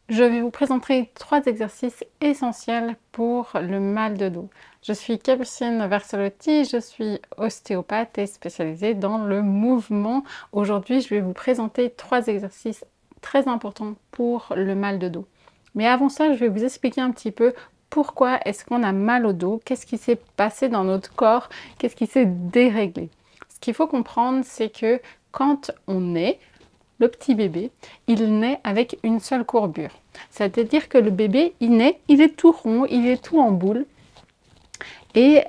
Je vais vous présenter 3 exercices essentiels pour le mal de dos. Je suis Capucine Versolotti, je suis ostéopathe et spécialisée dans le mouvement. Aujourd'hui, je vais vous présenter 3 exercices très importants pour le mal de dos. Mais avant ça, je vais vous expliquer un petit peu pourquoi est-ce qu'on a mal au dos, qu'est-ce qui s'est passé dans notre corps, qu'est-ce qui s'est déréglé. Ce qu'il faut comprendre, c'est que quand on naît, le petit bébé, il naît avec une seule courbure. C'est-à-dire que le bébé, il naît, il est tout rond, il est tout en boule. Et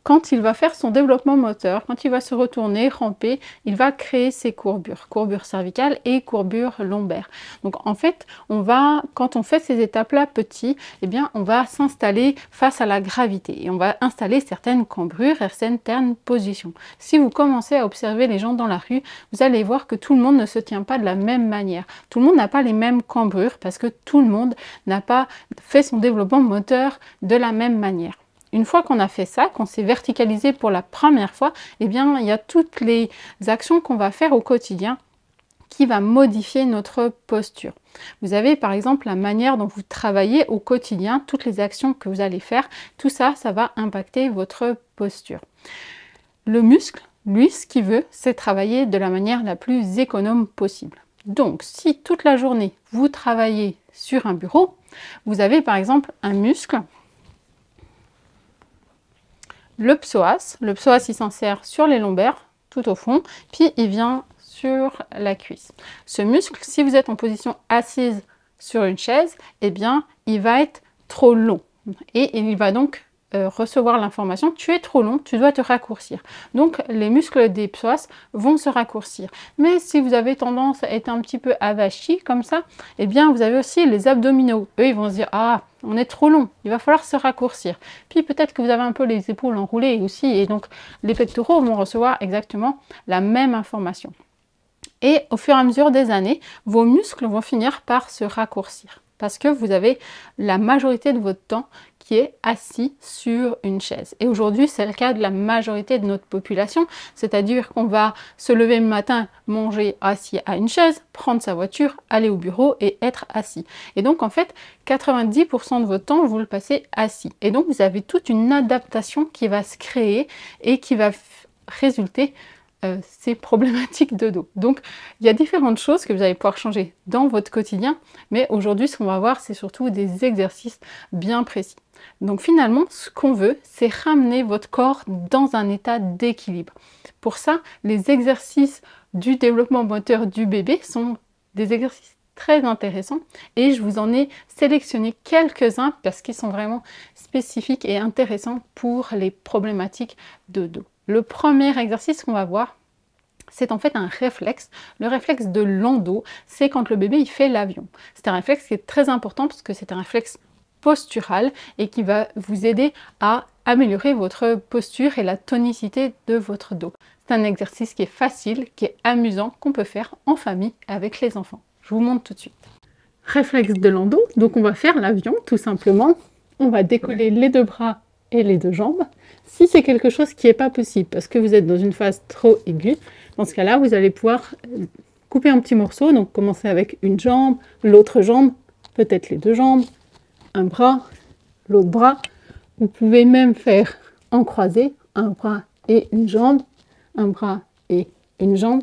quand il va faire son développement moteur, quand il va se retourner, ramper, il va créer ses courbures, courbure cervicale et courbure lombaire. Donc en fait, quand on fait ces étapes-là petits, eh bien, on va s'installer face à la gravité et on va installer certaines cambrures et certaines positions. Si vous commencez à observer les gens dans la rue, vous allez voir que tout le monde ne se tient pas de la même manière. Tout le monde n'a pas les mêmes cambrures parce que tout le monde n'a pas fait son développement moteur de la même manière. Une fois qu'on a fait ça, qu'on s'est verticalisé pour la première fois, eh bien, il y a toutes les actions qu'on va faire au quotidien qui va modifier notre posture. Vous avez par exemple la manière dont vous travaillez au quotidien, toutes les actions que vous allez faire, tout ça, ça va impacter votre posture. Le muscle, lui, ce qu'il veut, c'est travailler de la manière la plus économe possible. Donc, si toute la journée, vous travaillez sur un bureau, vous avez par exemple un muscle, le psoas, il s'insère sur les lombaires, tout au fond, puis il vient sur la cuisse. Ce muscle, si vous êtes en position assise sur une chaise, eh bien, il va être trop long. Et il va donc recevoir l'information, tu es trop long, tu dois te raccourcir. Donc, les muscles des psoas vont se raccourcir. Mais si vous avez tendance à être un petit peu avachi, comme ça, eh bien, vous avez aussi les abdominaux. Eux, ils vont se dire, ah, on est trop long, il va falloir se raccourcir. Puis peut-être que vous avez un peu les épaules enroulées aussi, et donc les pectoraux vont recevoir exactement la même information. Et au fur et à mesure des années, vos muscles vont finir par se raccourcir parce que vous avez la majorité de votre temps qui est assis sur une chaise. Et aujourd'hui, c'est le cas de la majorité de notre population, c'est-à-dire qu'on va se lever le matin, manger assis à une chaise, prendre sa voiture, aller au bureau et être assis. Et donc, en fait, 90% de votre temps, vous le passez assis. Et donc, vous avez toute une adaptation qui va se créer et qui va résulter ces problématiques de dos. Donc, il y a différentes choses que vous allez pouvoir changer dans votre quotidien, mais aujourd'hui, ce qu'on va voir, c'est surtout des exercices bien précis. Donc, finalement, ce qu'on veut, c'est ramener votre corps dans un état d'équilibre. Pour ça, les exercices du développement moteur du bébé sont des exercices très intéressants et je vous en ai sélectionné quelques-uns parce qu'ils sont vraiment spécifiques et intéressants pour les problématiques de dos. Le premier exercice qu'on va voir, c'est en fait un réflexe. Le réflexe de l'endo, c'est quand le bébé il fait l'avion. C'est un réflexe qui est très important parce que c'est un réflexe postural et qui va vous aider à améliorer votre posture et la tonicité de votre dos. C'est un exercice qui est facile, qui est amusant, qu'on peut faire en famille avec les enfants. Je vous montre tout de suite. Réflexe de l'endo, donc on va faire l'avion tout simplement. On va décoller les deux bras et les deux jambes. Si c'est quelque chose qui n'est pas possible parce que vous êtes dans une phase trop aiguë, dans ce cas-là, vous allez pouvoir couper un petit morceau, donc commencer avec une jambe, l'autre jambe, peut-être les deux jambes, un bras, l'autre bras. Vous pouvez même faire en croisé, un bras et une jambe, un bras et une jambe,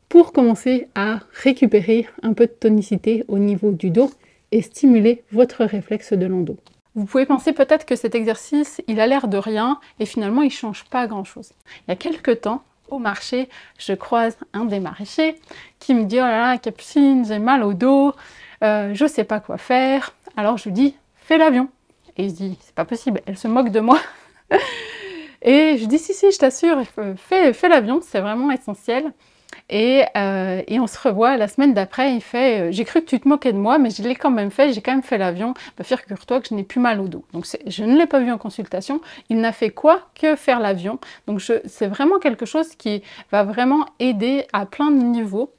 pour commencer à récupérer un peu de tonicité au niveau du dos et stimuler votre réflexe de l'endo. Vous pouvez penser peut-être que cet exercice, il a l'air de rien et finalement il ne change pas grand-chose. Il y a quelques temps, au marché, je croise un des maraîchers qui me dit « Oh là là, Capucine, j'ai mal au dos, je ne sais pas quoi faire. » Alors je lui dis « Fais l'avion. » Et il se dit « C'est pas possible, elle se moque de moi. » Et je dis « Si, je t'assure, fais l'avion, c'est vraiment essentiel. » Et on se revoit la semaine d'après, il fait j'ai cru que tu te moquais de moi, mais je l'ai quand même fait, j'ai quand même fait l'avion, bah, figure-toi que je n'ai plus mal au dos. Donc je ne l'ai pas vu en consultation, il n'a fait quoi que faire l'avion. Donc c'est vraiment quelque chose qui va vraiment aider à plein de niveaux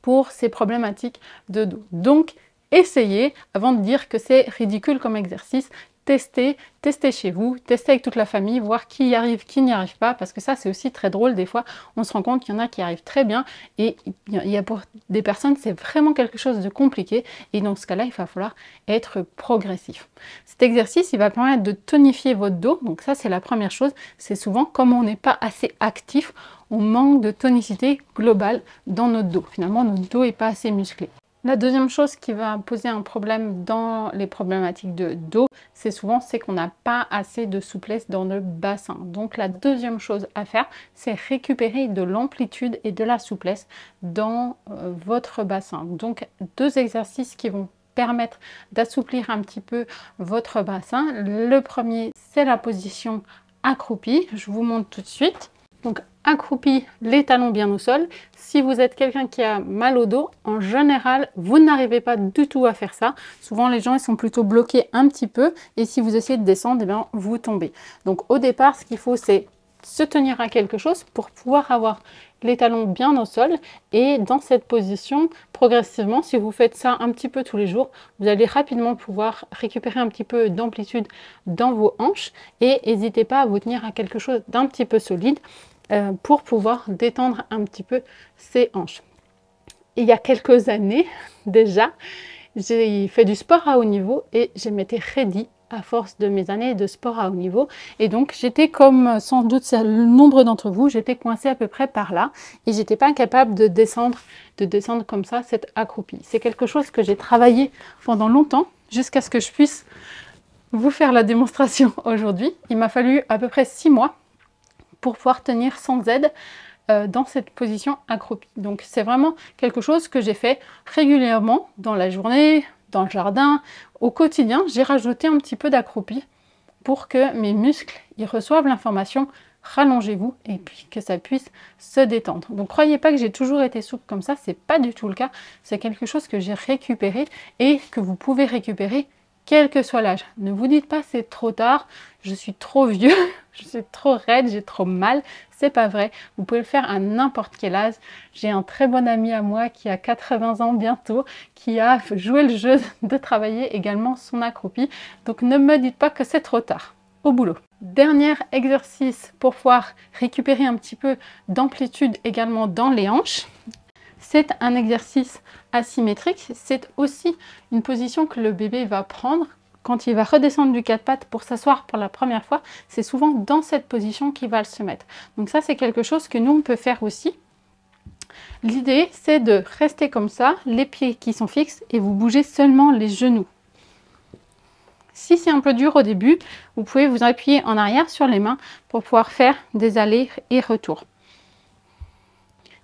pour ces problématiques de dos. Donc essayez, avant de dire que c'est ridicule comme exercice, tester chez vous, tester avec toute la famille, voir qui y arrive, qui n'y arrive pas, parce que ça c'est aussi très drôle. Des fois on se rend compte qu'il y en a qui arrivent très bien et il y a pour des personnes c'est vraiment quelque chose de compliqué, et dans ce cas-là il va falloir être progressif. Cet exercice il va permettre de tonifier votre dos, donc ça c'est la première chose. C'est souvent comme on n'est pas assez actif, on manque de tonicité globale dans notre dos. Finalement notre dos n'est pas assez musclé. La deuxième chose qui va poser un problème dans les problématiques de dos, c'est qu'on n'a pas assez de souplesse dans le bassin. Donc la deuxième chose à faire, c'est récupérer de l'amplitude et de la souplesse dans votre bassin. Donc 2 exercices qui vont permettre d'assouplir un petit peu votre bassin. Le premier, c'est la position accroupie. Je vous montre tout de suite. Donc accroupi, les talons bien au sol. Si vous êtes quelqu'un qui a mal au dos, en général, vous n'arrivez pas du tout à faire ça. Souvent, les gens ils sont plutôt bloqués un petit peu, et si vous essayez de descendre, eh bien, vous tombez. Donc au départ, ce qu'il faut, c'est se tenir à quelque chose pour pouvoir avoir les talons bien au sol, et dans cette position, progressivement, si vous faites ça un petit peu tous les jours, vous allez rapidement pouvoir récupérer un petit peu d'amplitude dans vos hanches, et n'hésitez pas à vous tenir à quelque chose d'un petit peu solide pour pouvoir détendre un petit peu ces hanches. Et il y a quelques années déjà, j'ai fait du sport à haut niveau et je m'étais raidie à force de mes années de sport à haut niveau, et donc j'étais comme sans doute le nombre d'entre vous, j'étais coincée à peu près par là et j'étais pas capable de descendre comme ça cette accroupie. C'est quelque chose que j'ai travaillé pendant longtemps jusqu'à ce que je puisse vous faire la démonstration aujourd'hui. Il m'a fallu à peu près 6 mois pour pouvoir tenir sans aide dans cette position accroupie. Donc c'est vraiment quelque chose que j'ai fait régulièrement dans la journée, dans le jardin, au quotidien. J'ai rajouté un petit peu d'accroupi pour que mes muscles ils reçoivent l'information rallongez-vous, et puis que ça puisse se détendre. Donc croyez pas que j'ai toujours été souple comme ça, c'est pas du tout le cas. C'est quelque chose que j'ai récupéré et que vous pouvez récupérer quel que soit l'âge. Ne vous dites pas c'est trop tard, je suis trop vieux, je suis trop raide, j'ai trop mal. C'est pas vrai, vous pouvez le faire à n'importe quel âge. J'ai un très bon ami à moi qui a 80 ans bientôt, qui a joué le jeu de travailler également son accroupi. Donc ne me dites pas que c'est trop tard. Au boulot. Dernier exercice pour pouvoir récupérer un petit peu d'amplitude également dans les hanches. C'est un exercice asymétrique. C'est aussi une position que le bébé va prendre quand il va redescendre du 4 pattes pour s'asseoir pour la première fois. C'est souvent dans cette position qu'il va se mettre. Donc ça, c'est quelque chose que nous, on peut faire aussi. L'idée, c'est de rester comme ça, les pieds qui sont fixes, et vous bougez seulement les genoux. Si c'est un peu dur au début, vous pouvez vous appuyer en arrière sur les mains pour pouvoir faire des allers et retours.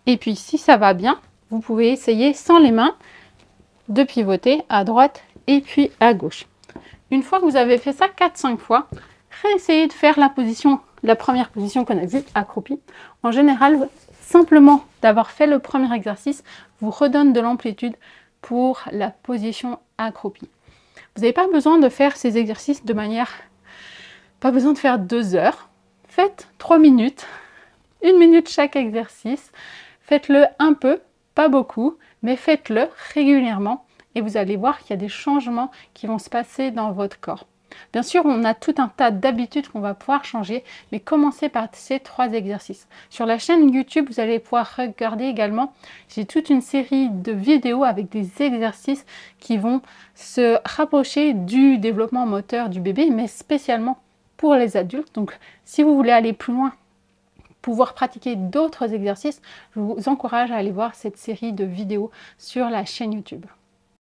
Et puis si ça va bien, vous pouvez essayer sans les mains de pivoter à droite et puis à gauche. Une fois que vous avez fait ça 4-5 fois, réessayez de faire la première position qu'on a vue, accroupie. En général, simplement d'avoir fait le premier exercice vous redonne de l'amplitude pour la position accroupie. Vous n'avez pas besoin de faire ces exercices de manière... Pas besoin de faire 2 heures. Faites 3 minutes, 1 minute chaque exercice. Faites-le un peu, pas beaucoup, mais faites-le régulièrement et vous allez voir qu'il y a des changements qui vont se passer dans votre corps. Bien sûr, on a tout un tas d'habitudes qu'on va pouvoir changer, mais commencez par ces 3 exercices. Sur la chaîne YouTube, vous allez pouvoir regarder également, j'ai toute une série de vidéos avec des exercices qui vont se rapprocher du développement moteur du bébé, mais spécialement pour les adultes. Donc, si vous voulez aller plus loin, pouvoir pratiquer d'autres exercices, je vous encourage à aller voir cette série de vidéos sur la chaîne YouTube.